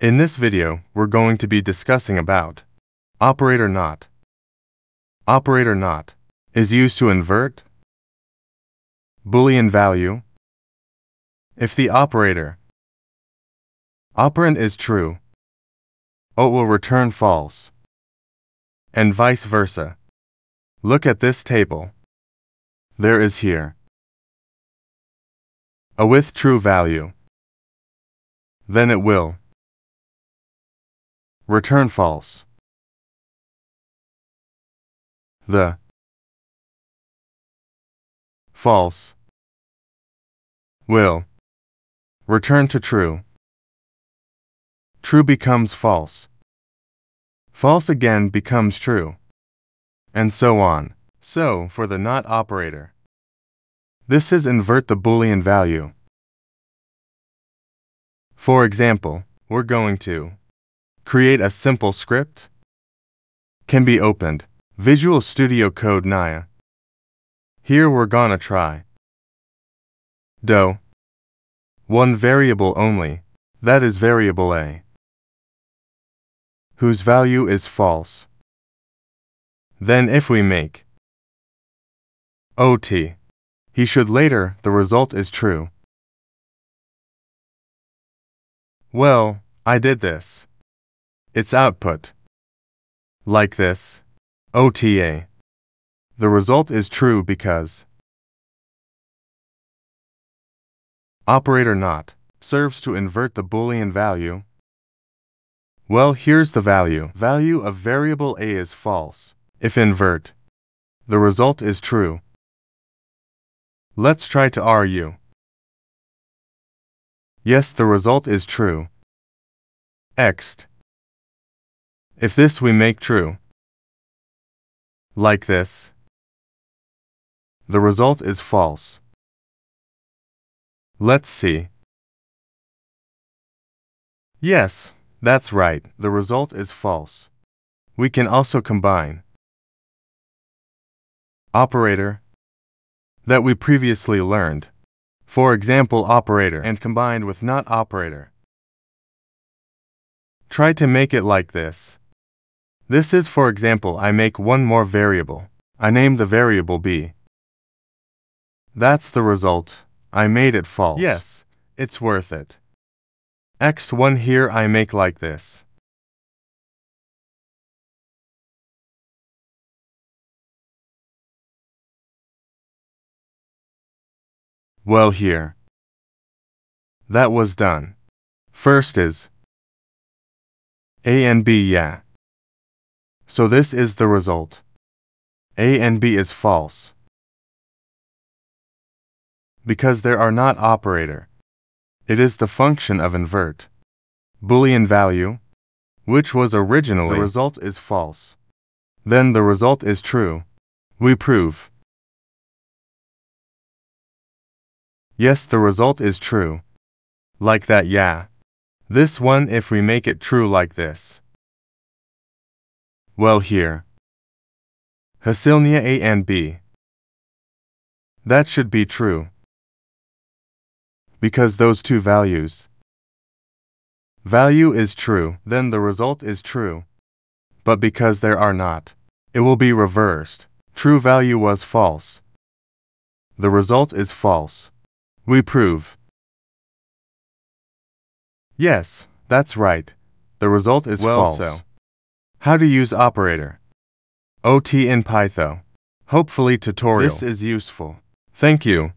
In this video, we're going to be discussing about operator not. Operator not is used to invert Boolean value if the operator operand is true, it will return false, and vice versa. Look at this table. There is here a with true value. Then it will return false. The false will return to true. True becomes false. False again becomes true. And so on. So, for the not operator, this is invert the Boolean value. For example, we're going to create a simple script. Can be opened. Visual Studio Code Naya. Here we're gonna try one variable only, that is variable a, whose value is false. Then if we make ot, he should later, the result is true. Well, I did this. Its output like this, ota. The result is true because operator not serves to invert the Boolean value. Well, here's the value. Value of variable a is false. If invert, the result is true. Let's try to argue. Yes, the result is true. Ext. If this we make true, like this, the result is false. Let's see. Yes, that's right, the result is false. We can also combine operator that we previously learned. For example, operator and combined with not operator. Try to make it like this. This is, for example, I make one more variable. I name the variable b. That's the result. I made it false. Yes, it's worth it. x1 here I make like this. Well, here. That was done. First is a and b, yeah. So this is the result. A and b is false. Because there are not operator. It is the function of invert Boolean value, which was originally the result is false. Then the result is true. We prove. Yes, the result is true. Like that, yeah. This one if we make it true like this. Well, here. Hasilnia a and b. That should be true. Because those two values. Value is true, then the result is true. But because there are not, it will be reversed. True value was false. The result is false. We prove. Yes, that's right. The result is false. So, how to use operator. OT in Python. Hopefully tutorial. This is useful. Thank you.